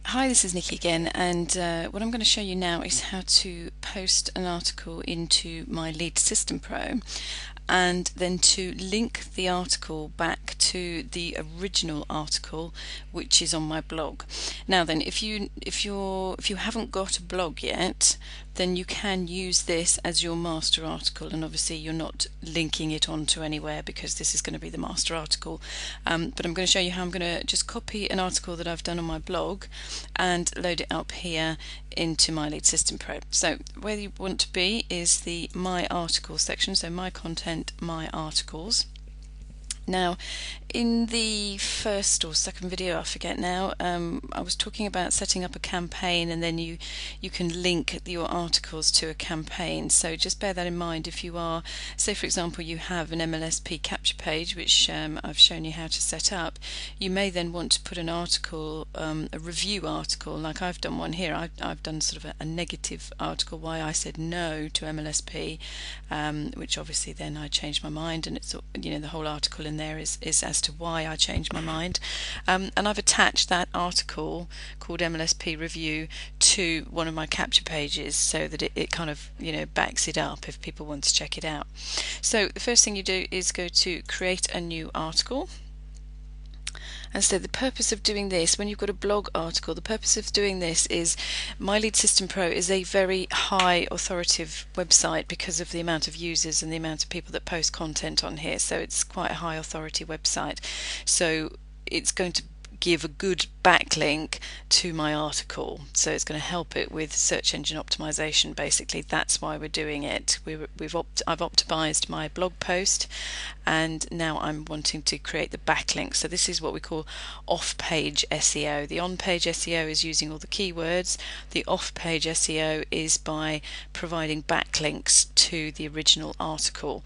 Hi, this is Nikki again, and what I'm going to show you now is how to post an article into My Lead System Pro and then to link the article back to the original article which is on my blog. Now then, if you haven't got a blog yet, then you can use this as your master article, and obviously you're not linking it onto anywhere because this is going to be the master article. But I'm going to show you how I'm going to just copy an article that I've done on my blog and load it up here into My Lead System Pro. So where you want to be is the My Articles section, so My Content, My Articles. Now, in the first or second video, I forget now, I was talking about setting up a campaign, and then you can link your articles to a campaign. So just bear that in mind. If you are, say for example, you have an MLSP capture page, which I've shown you how to set up, you may then want to put an article, a review article, like I've done one here. I've done sort of a negative article, why I said no to MLSP, which obviously then I changed my mind, and it's, you know, the whole article in there is as to why I changed my mind, and I've attached that article called MLSP Review to one of my capture pages so that it kind of, you know, backs it up if people want to check it out. So the first thing you do is go to create a new article. And so the purpose of doing this, when you've got a blog article, the purpose of doing this is My Lead System Pro is a very high authoritative website because of the amount of users and the amount of people that post content on here. So it's quite a high authority website. So it's going to give a good backlink to my article, so it's going to help it with search engine optimization. Basically, that's why we're doing it. I've optimized my blog post, and now I'm wanting to create the backlink. So this is what we call off-page SEO. The on-page SEO is using all the keywords. The off-page SEO is by providing backlinks to the original article.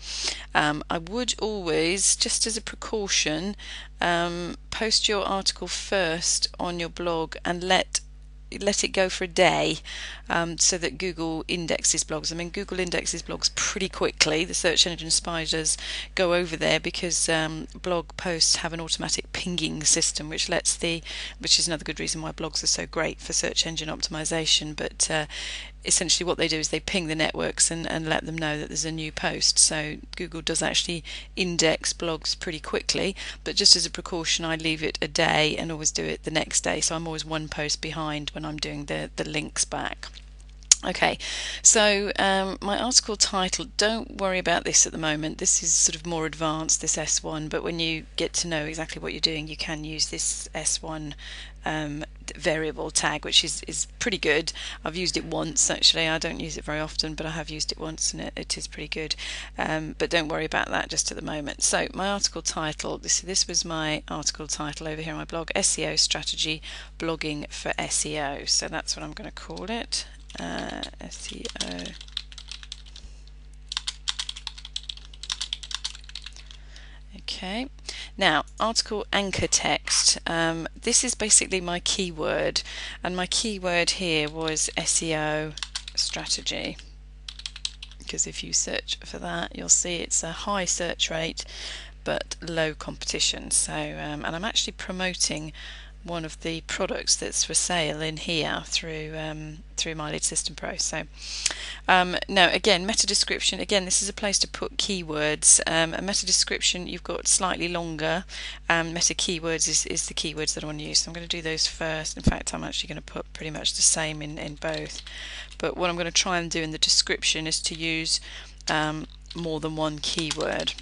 I would always, just as a precaution, post your article first on your blog and let it go for a day, so that Google indexes blogs. I mean, Google indexes blogs pretty quickly. The search engine spiders go over there because blog posts have an automatic pinging system, which is another good reason why blogs are so great for search engine optimization. But essentially what they do is they ping the networks and let them know that there's a new post. So Google does actually index blogs pretty quickly, but just as a precaution I leave it a day and always do it the next day, so I'm always one post behind when I'm doing the links back. Okay, so my article title, don't worry about this at the moment. This is sort of more advanced, this S1, but when you get to know exactly what you're doing, you can use this S1 variable tag, which is pretty good. I've used it once actually. I don't use it very often, but I have used it once, and it is pretty good. But don't worry about that just at the moment. So my article title, this was my article title over here on my blog, SEO Strategy Blogging for SEO. So that's what I'm going to call it. SEO. Okay, now article anchor text. This is basically my keyword, and my keyword here was SEO strategy, because if you search for that you'll see it's a high search rate but low competition. So and I'm actually promoting one of the products that's for sale in here through My Lead System Pro. So now again, meta description, again this is a place to put keywords. A meta description you've got slightly longer, meta keywords is the keywords that I want to use, so I'm going to do those first. In fact, I'm actually going to put pretty much the same in both, but what I'm going to try and do in the description is to use more than one keyword,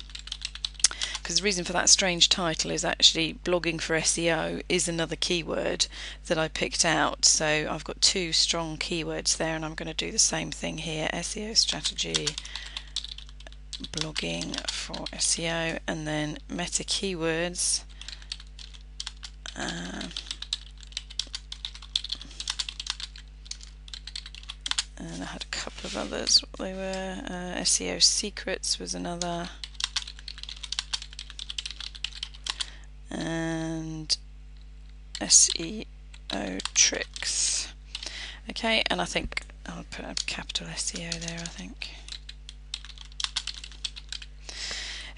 because the reason for that strange title is actually blogging for SEO is another keyword that I picked out. So I've got two strong keywords there, and I'm going to do the same thing here, SEO strategy blogging for SEO, and then meta keywords. And I had a couple of others. What they were, SEO secrets was another, and SEO tricks. Okay, and I think I'll put a capital SEO there, I think.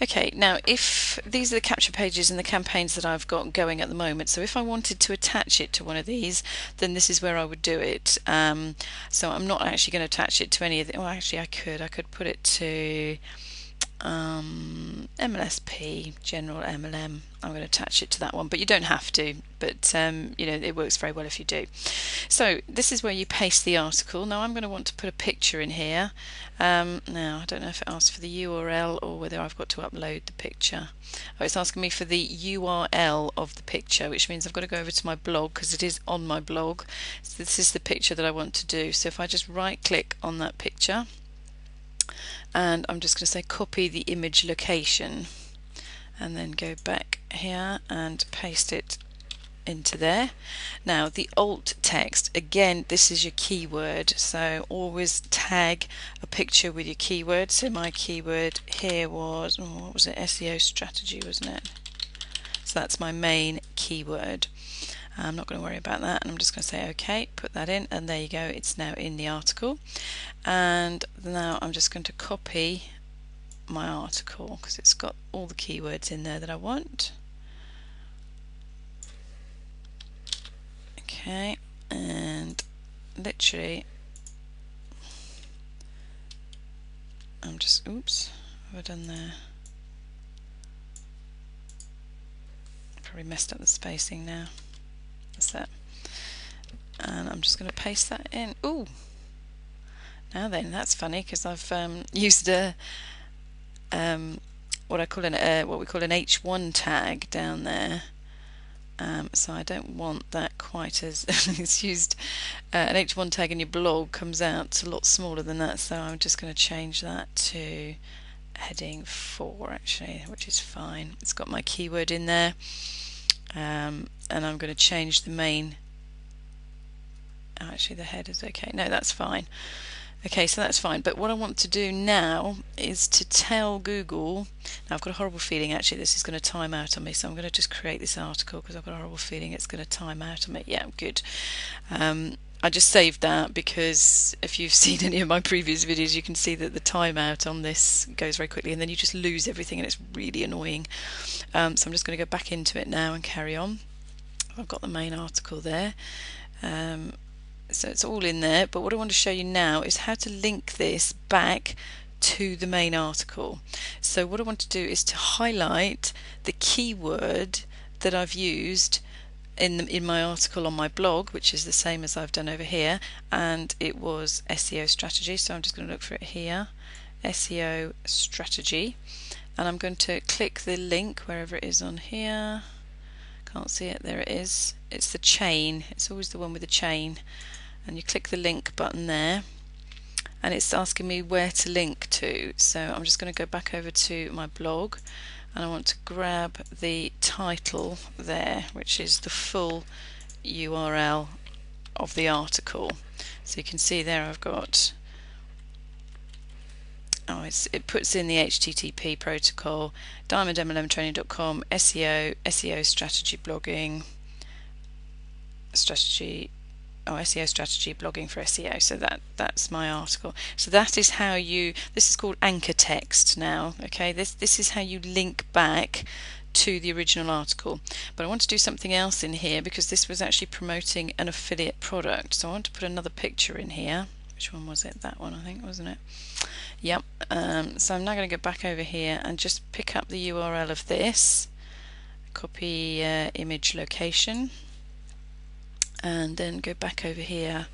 Okay, now if these are the capture pages and the campaigns that I've got going at the moment, so if I wanted to attach it to one of these, then this is where I would do it. So I'm not actually going to attach it to any of the, well, actually I could put it to MLSP, General MLM. I'm going to attach it to that one, but you don't have to, but you know, it works very well if you do. So this is where you paste the article. Now I'm going to want to put a picture in here. Now I don't know if it asks for the URL or whether I've got to upload the picture. Oh, it's asking me for the URL of the picture, which means I've got to go over to my blog because it is on my blog. So this is the picture that I want to do. So if I just right click on that picture, and I'm just going to say copy the image location, and then go back here and paste it into there. Now the alt text, again, this is your keyword, so always tag a picture with your keyword. So my keyword here was, what was it, SEO strategy, wasn't it? So that's my main keyword. I'm not going to worry about that, and I'm just going to say OK, put that in, and there you go, it's now in the article. And now I'm just going to copy my article because it's got all the keywords in there that I want. Okay, and literally I'm just, oops, what have I done there? Probably messed up the spacing now. That's that. And I'm just going to paste that in. Ooh! Now then, that's funny because I've used a what we call an H1 tag down there. So I don't want that quite as it's used. An H1 tag in your blog comes out a lot smaller than that, so I'm just going to change that to heading 4 actually, which is fine. It's got my keyword in there, and I'm going to change the main. Actually, the head is okay. No, that's fine. Okay, so that's fine, but what I want to do now is to tell Google. Now I've got a horrible feeling actually this is going to time out on me, so I'm going to just create this article because I've got a horrible feeling it's going to time out on me. Yeah, good. I just saved that because if you've seen any of my previous videos you can see that the timeout on this goes very quickly and then you just lose everything and it's really annoying. So I'm just going to go back into it now and carry on. I've got the main article there. So it's all in there, but what I want to show you now is how to link this back to the main article. So what I want to do is to highlight the keyword that I've used in my article on my blog, which is the same as I've done over here, and it was SEO strategy. So I'm just going to look for it here, SEO strategy, and I'm going to click the link wherever it is on here. Can't see it, there it is. It's the chain, it's always the one with the chain. And you click the link button there and it's asking me where to link to, so I'm just going to go back over to my blog and I want to grab the title there, which is the full URL of the article. So you can see there I've got, it puts in the HTTP protocol, diamondmlmtraining.com, SEO strategy blogging, SEO strategy blogging for SEO. So that's my article. So that is how this is called anchor text now. Okay, this is how you link back to the original article. But I want to do something else in here because this was actually promoting an affiliate product. So I want to put another picture in here. Which one was it? That one, I think, wasn't it? Yep. So I'm now going to go back over here and just pick up the URL of this, copy image location, and then go back over here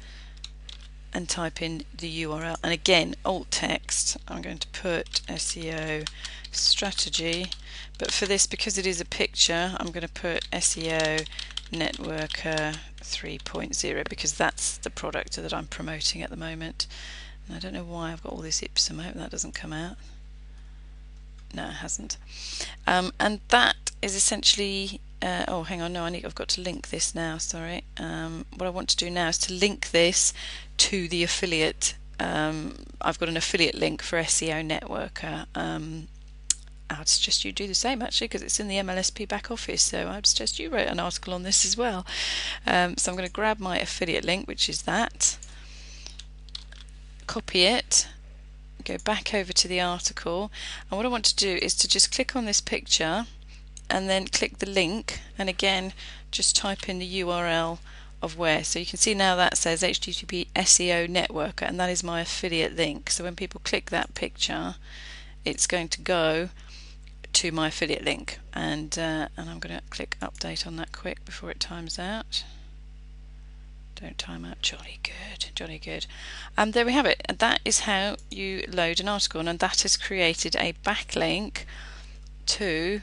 and type in the URL, and again alt text. I'm going to put SEO strategy, but for this, because it is a picture, I'm going to put SEO Networker 3.0 because that's the product that I'm promoting at the moment. And I don't know why I've got all this Ipsum. I hope that doesn't come out. No, it hasn't. And that is essentially oh, hang on, no, I've got to link this now, sorry. What I want to do now is to link this to the affiliate. I've got an affiliate link for SEO Networker. I would suggest you do the same actually because it's in the MLSP back office, so I'd suggest you write an article on this as well. So I'm going to grab my affiliate link, which is that, copy it, go back over to the article, and what I want to do is to just click on this picture and then click the link, and again just type in the URL of where. So you can see now that says HTTP SEO Networker, and that is my affiliate link. So when people click that picture, it's going to go to my affiliate link, and I'm going to click update on that quick before it times out. Don't time out. Jolly good, jolly good. And there we have it. And that is how you load an article, and that has created a backlink to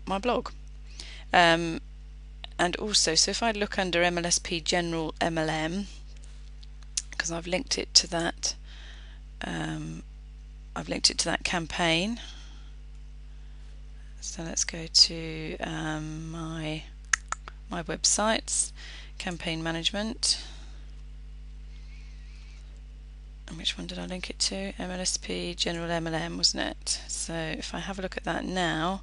my blog. And also, so if I look under MLSP General MLM, because I've linked it to that, campaign. So let's go to my websites, campaign management. And which one did I link it to? MLSP General MLM, wasn't it? So if I have a look at that now,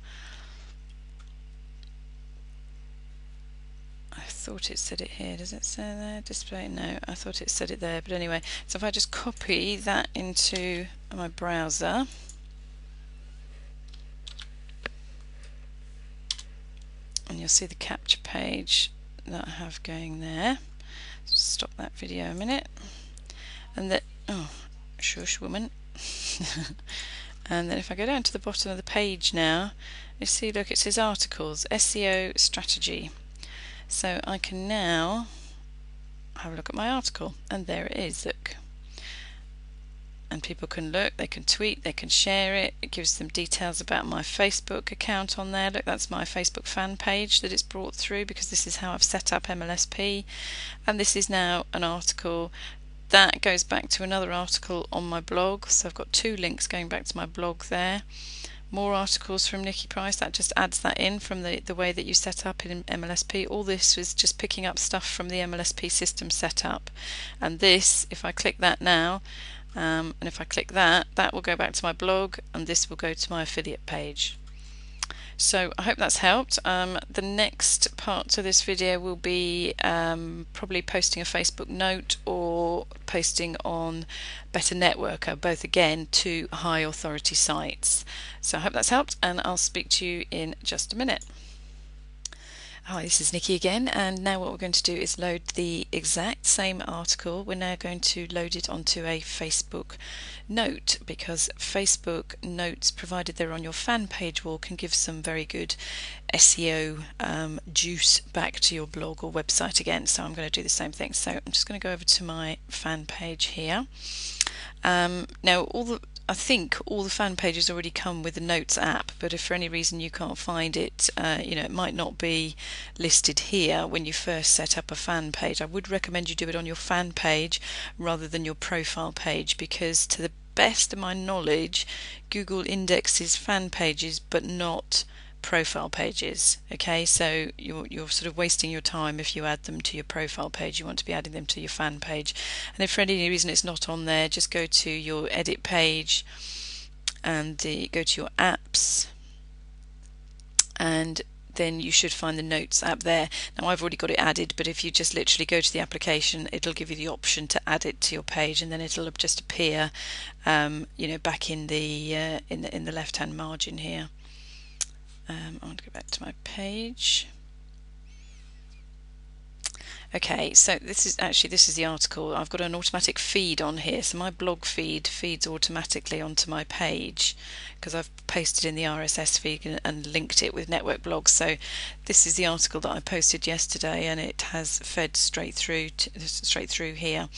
I thought it said it here. Does it say there? Display? No, I thought it said it there. But anyway, so if I just copy that into my browser, and you'll see the capture page that I have going there. Stop that video a minute. And that, oh, shush woman. And then if I go down to the bottom of the page now, you see, look, it says articles, SEO strategy. So I can now have a look at my article, and there it is, look. And people can look, they can tweet, they can share it. It gives them details about my Facebook account on there. Look, that's my Facebook fan page that it's brought through, because this is how I've set up MLSP. And this is now an article that goes back to another article on my blog. So I've got two links going back to my blog there. More articles from Nikki Price, that just adds that in from the way that you set up in MLSP. All this was just picking up stuff from the MLSP system setup. And this, if I click that now, and if I click that, that will go back to my blog, and this will go to my affiliate page. So I hope that's helped. The next part to this video will be probably posting a Facebook note or posting on Better Networker, both again to high authority sites. So I hope that's helped, and I'll speak to you in just a minute. Hi, this is Nikki again, and now what we're going to do is load the exact same article. We're now going to load it onto a Facebook note, because Facebook notes, provided they're on your fan page wall, can give some very good SEO juice back to your blog or website again. So I'm going to do the same thing. So I'm just going to go over to my fan page here. Now I think all the fan pages already come with the Notes app, but if for any reason you can't find it, it might not be listed here when you first set up a fan page. I would recommend you do it on your fan page rather than your profile page, because to the best of my knowledge, Google indexes fan pages but not profile pages. Okay, so you're sort of wasting your time if you add them to your profile page. You want to be adding them to your fan page. And if for any reason it's not on there, just go to your edit page and go to your apps, and then you should find the Notes app there. Now I've already got it added, but if you just literally go to the application, it'll give you the option to add it to your page, and then it'll just appear back in the left hand margin here. I want to go back to my page. Okay, so this is the article. I've got an automatic feed on here, so my blog feed feeds automatically onto my page because I've pasted in the RSS feed and linked it with Network Blogs. So this is the article that I posted yesterday, and it has fed straight through here.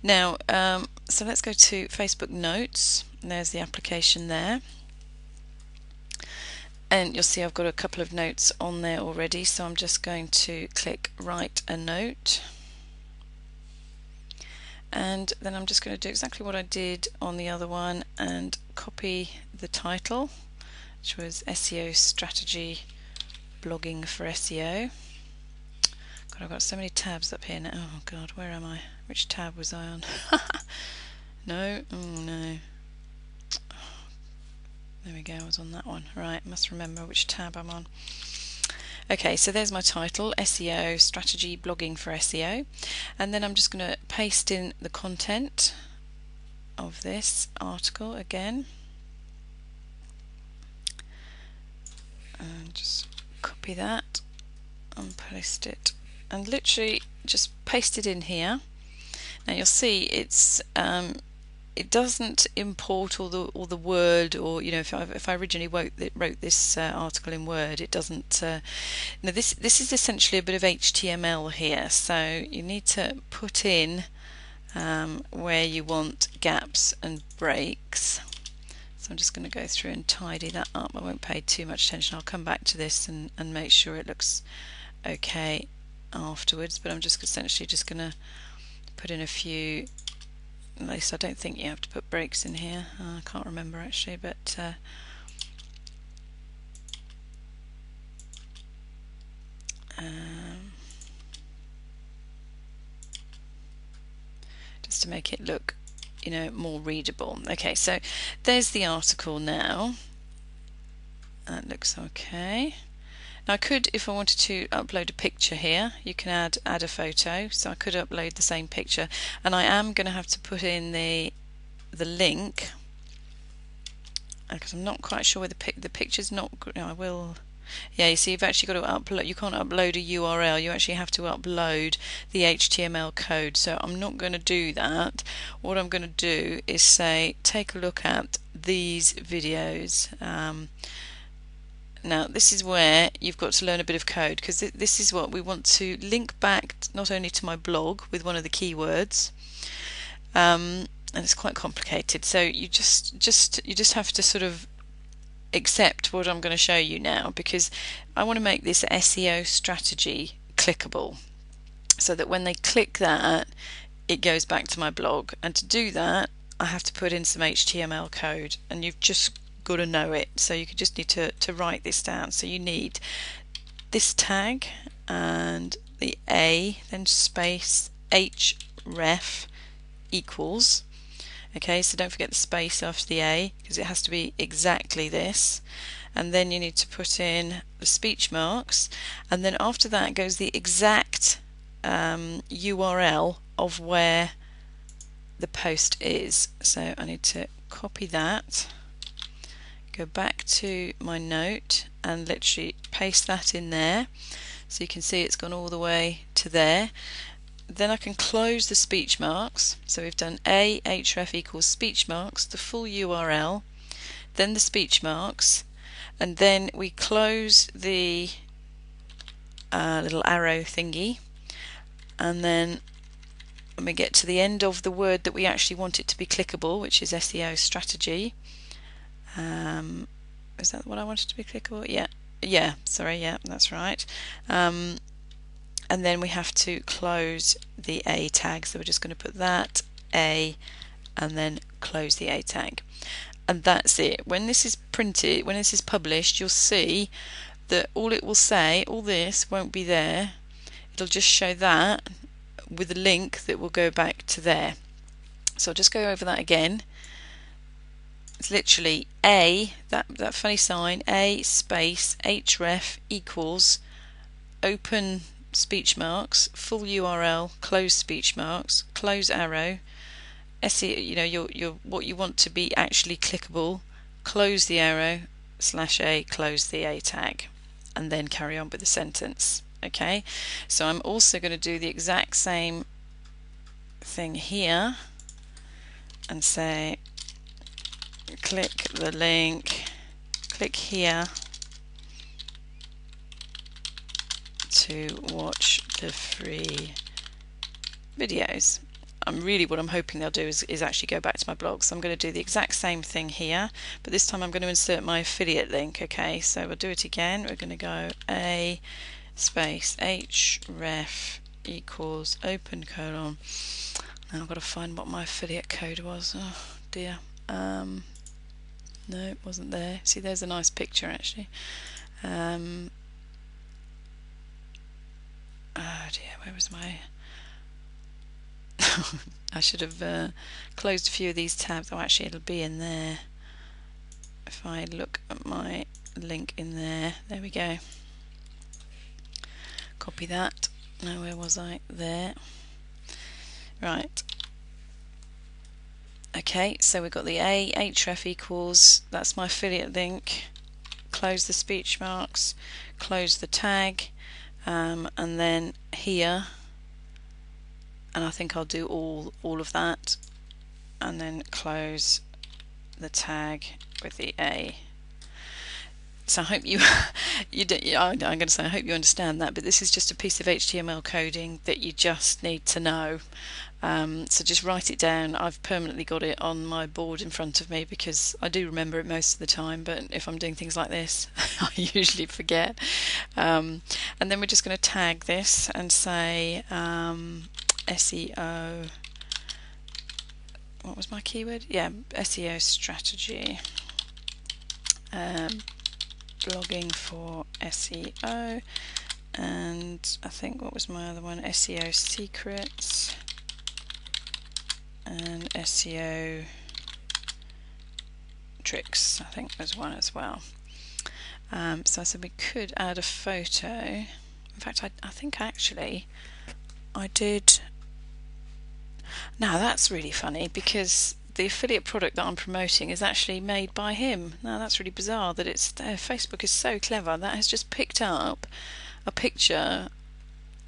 Now, so let's go to Facebook Notes. There's the application there. And you'll see I've got a couple of notes on there already, so I'm just going to click write a note, and then I'm just going to do exactly what I did on the other one and copy the title, which was SEO strategy, blogging for SEO. God, I've got so many tabs up here now. Oh God, where am I? Which tab was I on? No, oh no. There we go, I was on that one. Right, must remember which tab I'm on. Okay, so there's my title, SEO strategy, blogging for SEO. And then I'm just going to paste in the content. of this article again, and just copy that and paste it, and literally just paste it in here. Now you'll see it's it doesn't import all the Word, or if I originally wrote this article in Word, it doesn't. Now this is essentially a bit of HTML here, so you need to put in where you want gaps and breaks. So I'm just going to go through and tidy that up. I won't pay too much attention. I'll come back to this and make sure it looks okay afterwards, but I'm just essentially just going to put in a few. At least I don't think you have to put breaks in here. I can't remember actually, but just to make it look more readable. Okay, so there's the article now. That looks okay. Now I could, if I wanted to upload a picture here, you can add a photo, so I could upload the same picture, and I am going to have to put in the link because I'm not quite sure where the picture's not. I will. Yeah, you see, you've actually got to upload. You can't upload a URL. You actually have to upload the HTML code. So I'm not going to do that. What I'm going to do is say, take a look at these videos. Now this is where you've got to learn a bit of code, because this is what we want to link back not only to my blog with one of the keywords, and it's quite complicated. So you just have to sort of accept what I'm going to show you now, because I want to make this SEO strategy clickable, so that when they click that, it goes back to my blog. And to do that, I have to put in some HTML code, and you've just got to know it. So you just need to write this down. So you need this tag and the A, then space href equals. Okay, so don't forget the space after the A, because it has to be exactly this. And then you need to put in the speech marks, and then after that goes the exact URL of where the post is. So I need to copy that, go back to my note and literally paste that in there, so you can see it's gone all the way to there. Then I can close the speech marks. So we've done A href equals speech marks, the full URL, then the speech marks, and then we close the little arrow thingy, and then when we get to the end of the word that we actually want it to be clickable, which is SEO strategy. Is that what I wanted to be clickable? Yeah, sorry, yeah, that's right. And then we have to close the A tag, so we're just going to put that A and then close the A tag, and that's it. When this is printed, when this is published, you'll see that all it will say, all this won't be there. It'll just show that with a link that will go back to there. So I'll just go over that again. It's literally A, that funny sign, A space href equals open speech marks, full URL, close speech marks, close arrow, SEO, your what you want to be actually clickable, close the arrow, /A, close the A tag, and then carry on with the sentence. Okay, so I'm also going to do the exact same thing here and say, click the link, click here to watch the free videos. What I'm hoping they'll do is actually go back to my blog. So I'm going to do the exact same thing here, but this time I'm going to insert my affiliate link. Okay, so we'll do it again. We're going to go A space href equals open colon. Now I've got to find what my affiliate code was. Oh dear. No, it wasn't there. See, there's a nice picture actually. Oh dear, where was my... I should have closed a few of these tabs. Oh, actually it'll be in there. If I look at my link in there, there we go. Copy that. Now where was I? There. Right. Okay, so we've got the href equals, that's my affiliate link, close the speech marks, close the tag, and then here, and I think I'll do all of that, and then close the tag with the A. So I hope you, I'm going to say I hope you understand that, but this is just a piece of HTML coding that you just need to know. So just write it down. I've permanently got it on my board in front of me because I do remember it most of the time, but if I'm doing things like this I usually forget. And then we're just going to tag this and say SEO, what was my keyword? Yeah, SEO strategy, blogging for SEO, and I think what was my other one, SEO secrets and SEO tricks, I think was one as well. So I said we could add a photo. In fact, I think actually I did. Now that's really funny because the affiliate product that I'm promoting is actually made by him. Now that's really bizarre that it's there. Facebook is so clever that has just picked up a picture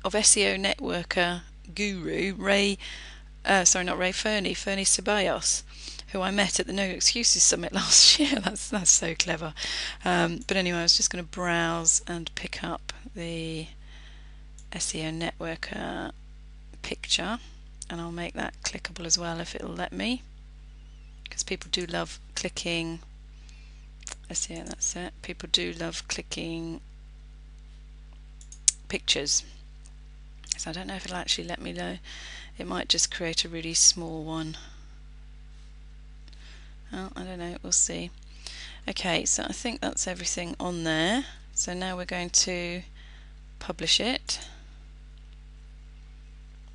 of SEO networker guru Fernie Ceballos, who I met at the No Excuses Summit last year. That's so clever. But anyway, I was just going to browse and pick up the SEO networker picture, and I'll make that clickable as well if it'll let me, because people do love clicking. SEO, that's it. People do love clicking pictures. So I don't know if it'll actually let me know. It might just create a really small one. Oh, I don't know, we'll see. Okay, so I think that's everything on there. So now we're going to publish it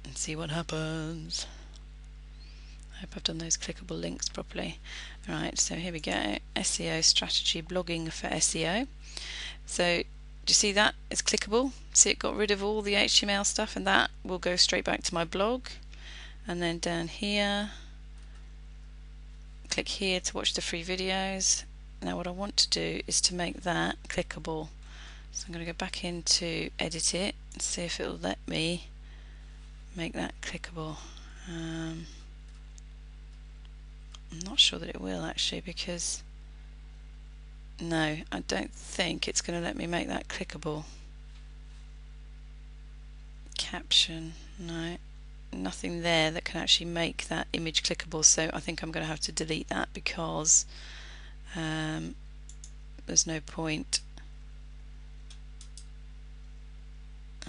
and see what happens. I hope I've done those clickable links properly. Right, so here we go. SEO strategy, blogging for SEO. So do you see that? It's clickable. See, it got rid of all the HTML stuff, and that will go straight back to my blog. And then down here, click here to watch the free videos. Now what I want to do is to make that clickable. So I'm going to go back into edit it and see if it'll let me make that clickable. I'm not sure that it will actually, because no, I don't think it's going to let me make that clickable. Caption, no, nothing there that can actually make that image clickable, so I think I'm going to have to delete that because there's no point.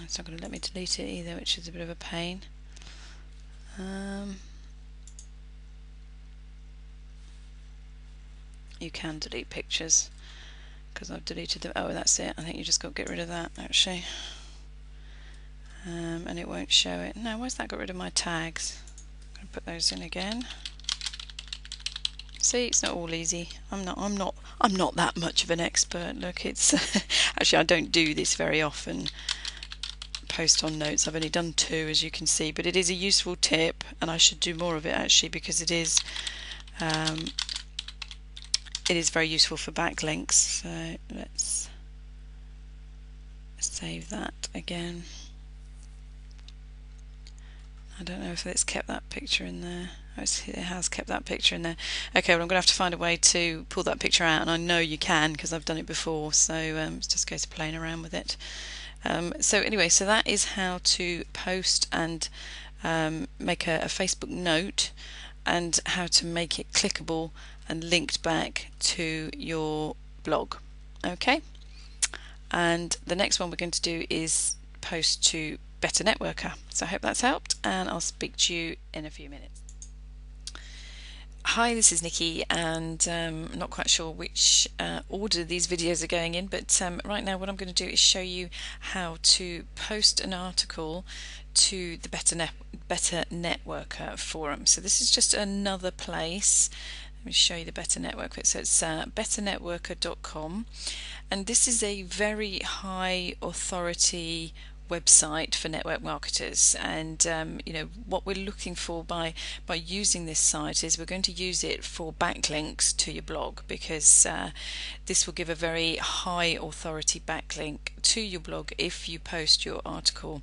It's not going to let me delete it either, which is a bit of a pain. You can delete pictures because I've deleted them. Oh, that's it. I think you just got to get rid of that actually. And it won't show it. No, why's that got rid of my tags? I'm going to put those in again. See, it's not all easy. I'm not that much of an expert. Look, it's actually I don't do this very often. Post on notes. I've only done 2, as you can see, but it is a useful tip, and I should do more of it actually, because it is very useful for backlinks. So let's save that again. I don't know if it's kept that picture in there. Oh, it has kept that picture in there. Okay, well I'm going to have to find a way to pull that picture out, and I know you can because I've done it before, so it's just a case of playing around with it. So anyway, so that is how to post and make a Facebook note, and how to make it clickable and linked back to your blog. Okay, and the next one we're going to do is post to Better Networker. So I hope that's helped, and I'll speak to you in a few minutes. Hi, this is Nikki, and I'm not quite sure which order these videos are going in, but right now what I'm going to do is show you how to post an article to the Better Networker forum. So this is just another place. Let me show you the Better Network. So it's betternetworker.com, and this is a very high authority website for network marketers. And what we're looking for by using this site is we're going to use it for backlinks to your blog, because this will give a very high authority backlink to your blog if you post your article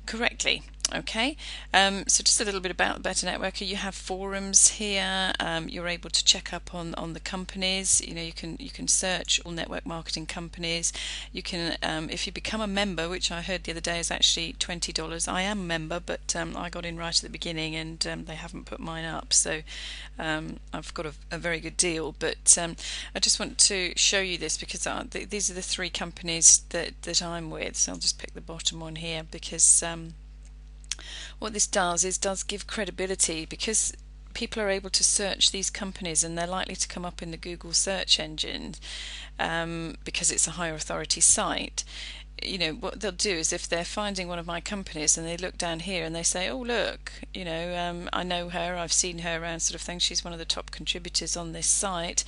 correctly. Okay, so just a little bit about Better Networker. You have forums here. You're able to check up on the companies. You can search all network marketing companies. You can, if you become a member, which I heard the other day is actually $20. I am a member, but I got in right at the beginning, and they haven't put mine up, so I've got a very good deal. But I just want to show you this because these are the three companies that I'm with. So I'll just pick the bottom one here, because what this does give credibility, because people are able to search these companies and they're likely to come up in the Google search engine because it's a higher authority site. What they'll do is, if they're finding one of my companies and they look down here and they say, oh look, I know her, I've seen her around, sort of thing, she's one of the top contributors on this site.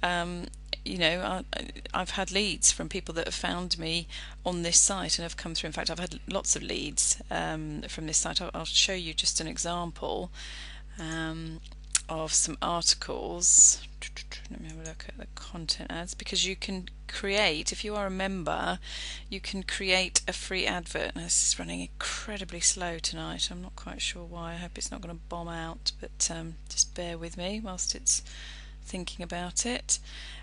I've had leads from people that have found me on this site and have come through. In fact, I've had lots of leads from this site. I'll show you just an example of some articles. Let me have a look at the content ads, because you can create, if you are a member, you can create a free advert. Now, this is running incredibly slow tonight. I'm not quite sure why. I hope it's not going to bomb out, but just bear with me whilst it's thinking about it.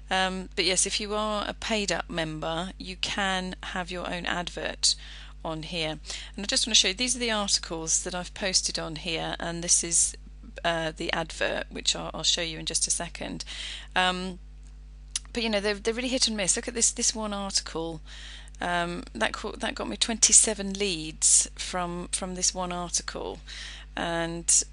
But yes, if you are a paid up member, you can have your own advert on here. And I just want to show you, these are the articles that I've posted on here, and this is the advert, which I'll show you in just a second. But they're really hit and miss. Look at this one article. That got me 27 leads from this one article, and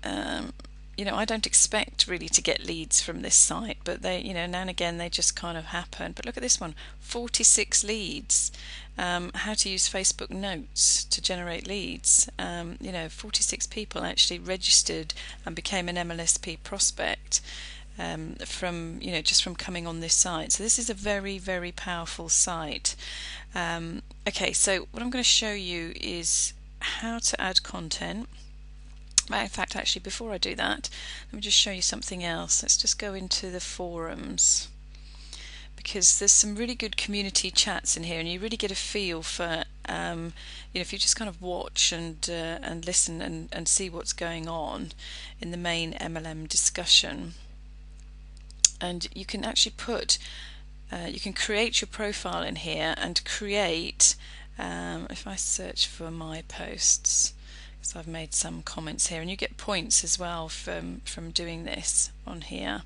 I don't expect really to get leads from this site, but they, now and again they just kind of happen. But look at this one, 46 leads. How to use Facebook Notes to generate leads. 46 people actually registered and became an MLSP prospect from just from coming on this site. So this is a very, very powerful site. Okay, so what I'm going to show you is how to add content. In fact, actually, before I do that, let me just show you something else. Let's just go into the forums, because there's some really good community chats in here, and you really get a feel for, if you just kind of watch and listen and see what's going on in the main MLM discussion. And you can actually you can create your profile in here and create, if I search for my posts, so I've made some comments here, and you get points as well from doing this on here.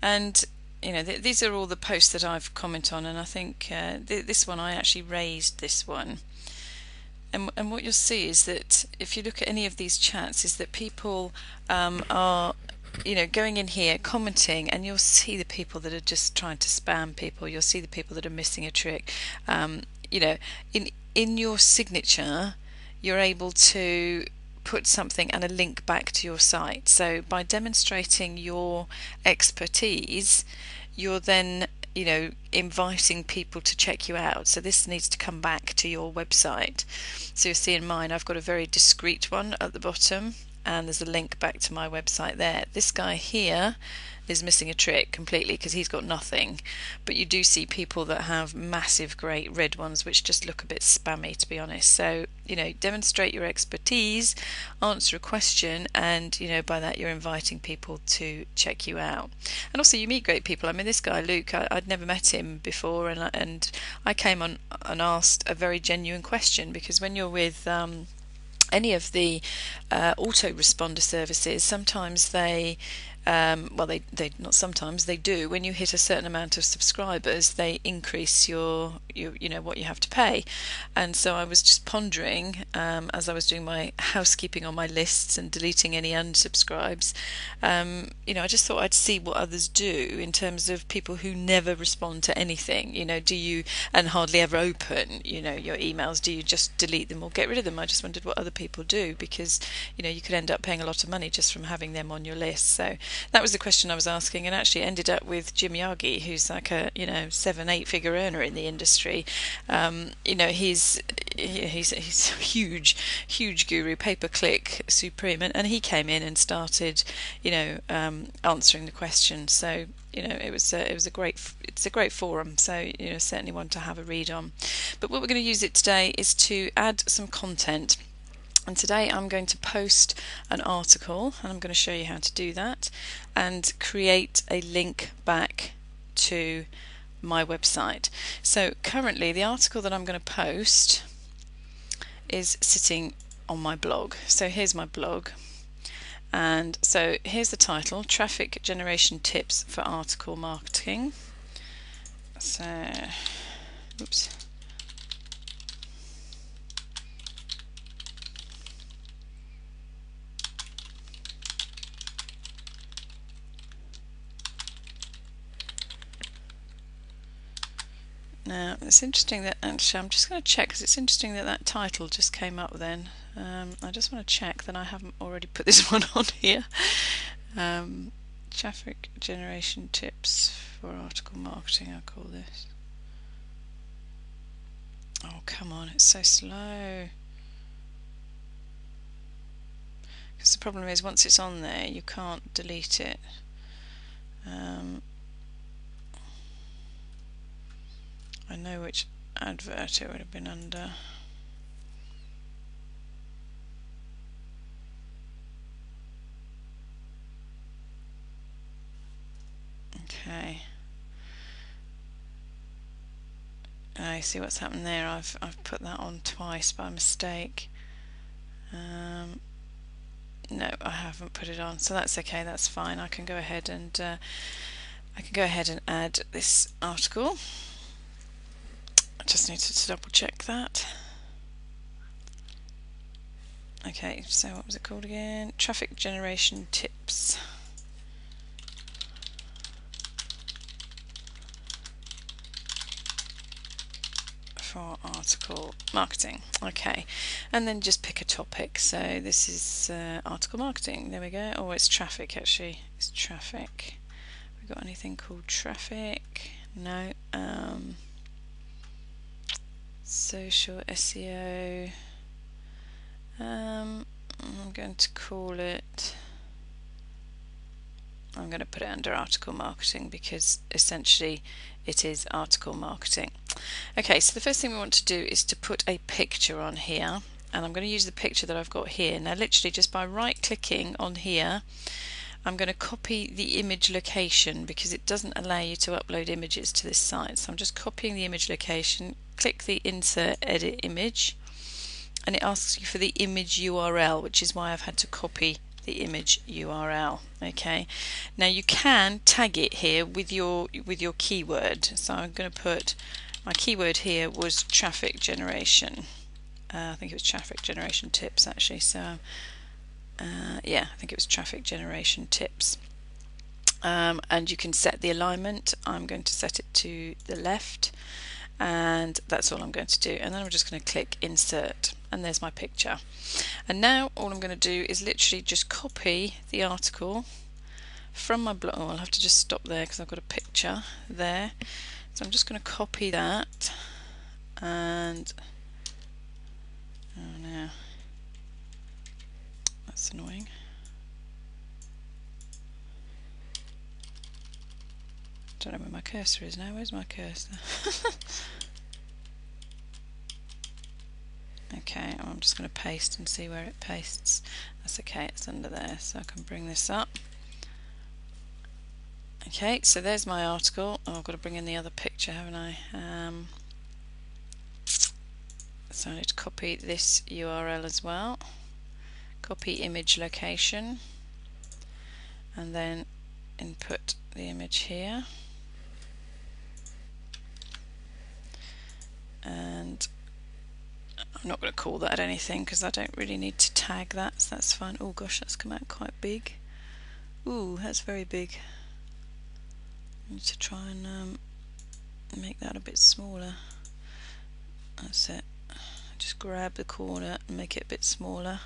And these are all the posts that I've commented on, and I think this one, I actually raised this one. And what you'll see is that if you look at any of these chats, is that people are going in here commenting, and you'll see the people that are just trying to spam people. You'll see the people that are missing a trick. In your signature, you're able to put something and a link back to your site. So by demonstrating your expertise, you're then inviting people to check you out. So this needs to come back to your website. So you'll see in mine, I've got a very discreet one at the bottom, and there's a link back to my website there. This guy here is missing a trick completely because he's got nothing, but you do see people that have massive great red ones which just look a bit spammy, to be honest. So demonstrate your expertise, answer a question, and by that you're inviting people to check you out. And also you meet great people. I mean, this guy Luke, I'd never met him before, and I came on and asked a very genuine question, because when you're with any of the autoresponder services, sometimes they not sometimes, they do, when you hit a certain amount of subscribers, they increase your what you have to pay. And so I was just pondering, as I was doing my housekeeping on my lists and deleting any unsubscribes, I just thought I'd see what others do in terms of people who never respond to anything. Do you, and hardly ever open your emails, do you just delete them or get rid of them? I just wondered what other people do, because you could end up paying a lot of money just from having them on your list. So that was the question I was asking, and actually ended up with Jim Yagi, who's like a 7-8 figure earner in the industry. He's huge guru, pay per click supreme, and he came in and started answering the question. So it's a great forum, so certainly one to have a read on. But what we're going to use it today is to add some content. And today I'm going to post an article, and I'm going to show you how to do that and create a link back to my website. So currently the article that I'm going to post is sitting on my blog. So here's my blog, and so here's the title: Traffic Generation Tips for Article Marketing. So oops. Now it's interesting that, actually I'm just going to check, because it's interesting that title just came up then. I just want to check that I haven't already put this one on here. Traffic Generation Tips for Article Marketing, I call this. Oh come on, it's so slow. Because the problem is, once it's on there you can't delete it. I know which advert it would have been under. Okay. I see what's happened there. I've put that on twice by mistake. No, I haven't put it on, so that's okay. That's fine. I can go ahead and add this article. I just need to double check that. Okay, so what was it called again? Traffic Generation Tips for Article Marketing. Okay, and then just pick a topic. So this is article marketing. There we go. Oh, it's traffic actually. It's traffic. We got anything called traffic? No. Social SEO. I'm going to call it, I'm going to put it under article marketing, because essentially it is article marketing. Okay, so the first thing we want to do is to put a picture on here, and I'm going to use the picture that I've got here. Now literally just by right clicking on here, I'm going to copy the image location, because it doesn't allow you to upload images to this site. So I'm just copying the image location, click the insert edit image, and it asks you for the image URL, which is why I've had to copy the image URL. Okay, now you can tag it here with your keyword. So I'm going to put, my keyword here was traffic generation. I think it was traffic generation tips actually. So yeah, I think it was traffic generation tips. And you can set the alignment. I'm going to set it to the left, and that's all I'm going to do. And then I'm just going to click insert, and there's my picture. And now all I'm going to do is literally just copy the article from my blog. Oh, I'll have to just stop there because I've got a picture there. So I'm just going to copy that, and oh no, that's annoying. Don't know where my cursor is now. Where's my cursor? Okay, I'm just going to paste and see where it pastes. That's okay, it's under there, so I can bring this up. Okay, so there's my article. Oh, I've got to bring in the other picture, haven't I? So I need to copy this URL as well. Copy image location, and then input the image here. And I'm not going to call that anything because I don't really need to tag that, so that's fine. Oh gosh, that's come out quite big. Ooh, that's very big. I need to try and make that a bit smaller. That's it. Just grab the corner and make it a bit smaller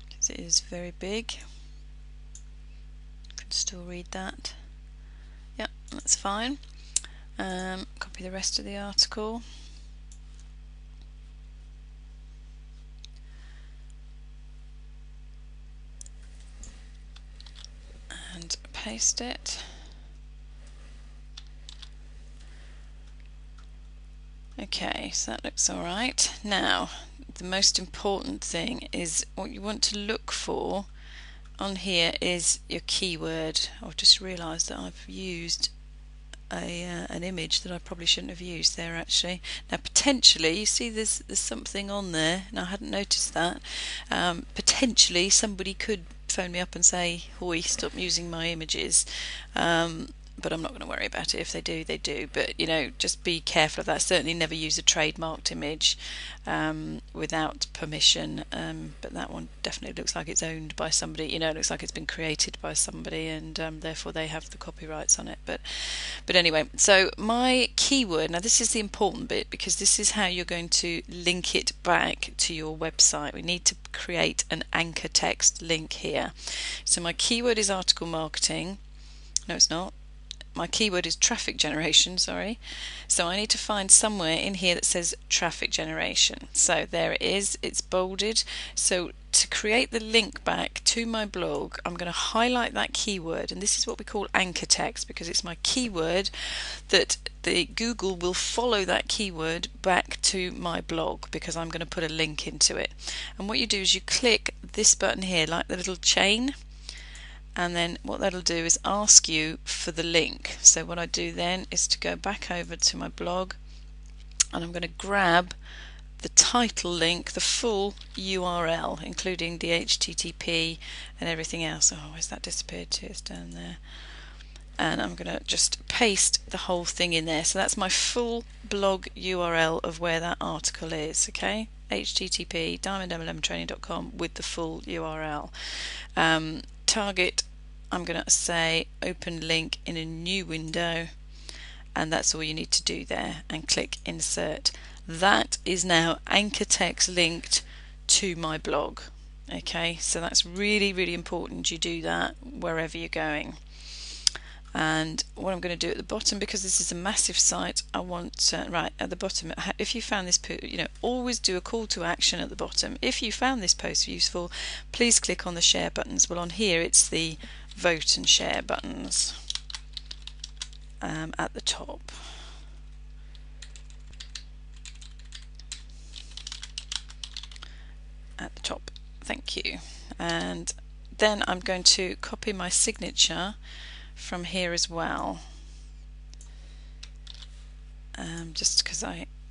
because it is very big. still read that. Yep, that's fine. Copy the rest of the article. And paste it. Okay, so that looks alright. Now, the most important thing is what you want to look for on here is your keyword. I've just realised that I've used an image that I probably shouldn't have used there actually. Now potentially, you see there's something on there, and I hadn't noticed that. Potentially somebody could phone me up and say, "Hoi, stop using my images." But I'm not going to worry about it. If they do, they do. But you know, just be careful of that. Certainly never use a trademarked image without permission. But that one definitely looks like it's owned by somebody. You know, it looks like it's been created by somebody, and therefore they have the copyrights on it. But anyway, so my keyword. Now this is the important bit, because this is how you're going to link it back to your website. We need to create an anchor text link here. So my keyword is article marketing. No, it's not. My keyword is traffic generation, sorry. So I need to find somewhere in here that says traffic generation. So there it is, it's bolded. So to create the link back to my blog, I'm going to highlight that keyword, and this is what we call anchor text, because it's my keyword that the Google will follow that keyword back to my blog, because I'm going to put a link into it. And what you do is you click this button here, like the little chain, and then what that'll do is ask you for the link. So what I do then is to go back over to my blog, and I'm going to grab the title link, the full URL, including the HTTP and everything else. Oh, where's that disappeared to? It's down there. And I'm going to just paste the whole thing in there. So that's my full blog URL of where that article is, okay? HTTP diamondmlmtraining.com with the full URL. Target, I'm going to say open link in a new window, and that's all you need to do there, and click insert. That is now anchor text linked to my blog. Okay, so that's really, really important you do that wherever you're going. And what I'm going to do at the bottom, because this is a massive site, I want right at the bottom, if you found this, you know, always do a call to action at the bottom. If you found this post useful, please click on the share buttons. Well, on here it's the vote and share buttons at the top. At the top, thank you. And then I'm going to copy my signature from here as well, just because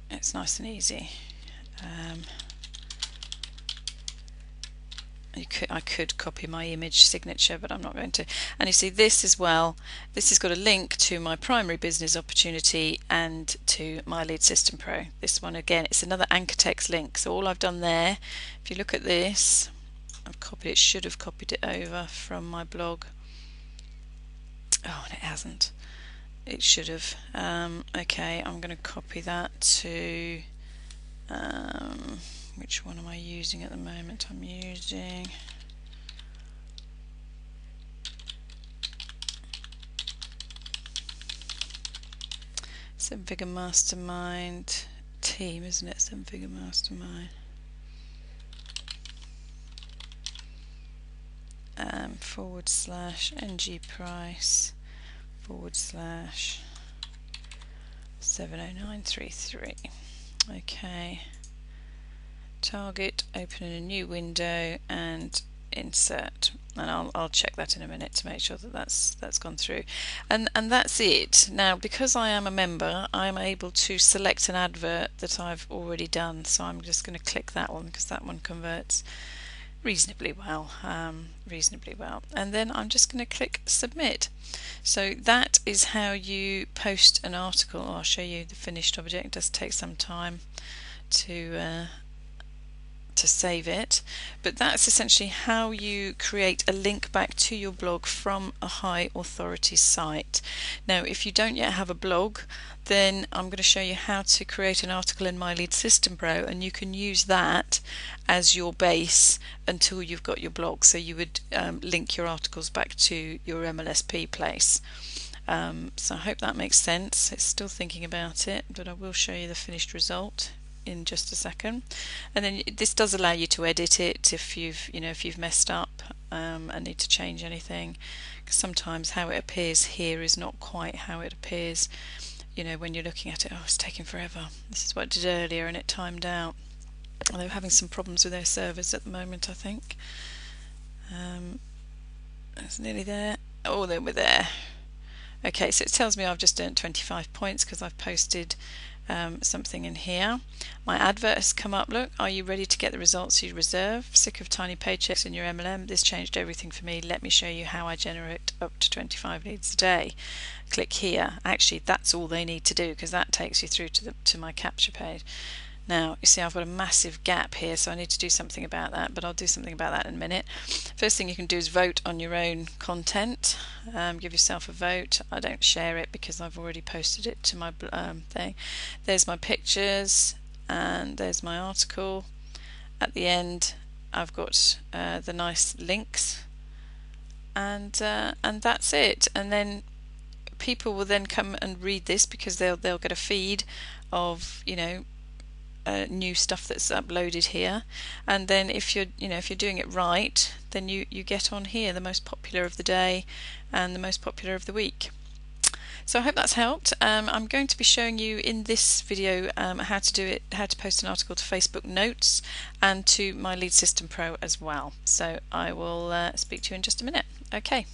it's nice and easy. I could copy my image signature, but I'm not going to. And you see this as well, this has got a link to my primary business opportunity and to my Lead System Pro. This one again, it's another anchor text link. So all I've done there, if you look at this, I've copied it, should have copied it over from my blog. Oh, and it hasn't. It should have. Okay, I'm going to copy that to which one am I using at the moment? I'm using Seven Figure Mastermind team, isn't it? Seven Figure Mastermind. /ng price /70933. Okay, target, open in a new window and insert, and I'll check that in a minute to make sure that that's gone through, and that's it. Now, because I am a member, I'm able to select an advert that I've already done, so I'm just going to click that one because that one converts reasonably well, and then I'm just going to click submit. So that is how you post an article. I'll show you the finished object. It does take some time to to save it. But that's essentially how you create a link back to your blog from a high authority site. Now, if you don't yet have a blog, then I'm going to show you how to create an article in My Lead System Pro, and you can use that as your base until you've got your blog. So you would link your articles back to your MLSP place. So I hope that makes sense. It's still thinking about it, but I will show you the finished result in just a second. And then this does allow you to edit it if you've messed up and need to change anything, because sometimes how it appears here is not quite how it appears when you're looking at it. Oh, it's taking forever. This is what I did earlier and it timed out. They're having some problems with their servers at the moment, I think. It's nearly there. Oh, then we're there. Okay, so it tells me I've just earned 25 points because I've posted something in here. My advert has come up. Look, are you ready to get the results you reserve? Sick of tiny paychecks in your MLM? This changed everything for me. Let me show you how I generate up to 25 leads a day. Click here. Actually, that's all they need to do, because that takes you through to my capture page. Now, you see I've got a massive gap here, so I need to do something about that, but I'll do something about that in a minute. First thing you can do is vote on your own content. Give yourself a vote. I don't share it because I've already posted it to my thing. There's my pictures, and there's my article. At the end, I've got the nice links, and that's it. And then people will then come and read this, because they'll get a feed of new stuff that's uploaded here. And then if you're doing it right, then you get on here, the most popular of the day and the most popular of the week. So I hope that's helped. I'm going to be showing you in this video how to post an article to Facebook Notes and to My Lead System Pro as well. So I will speak to you in just a minute. Okay.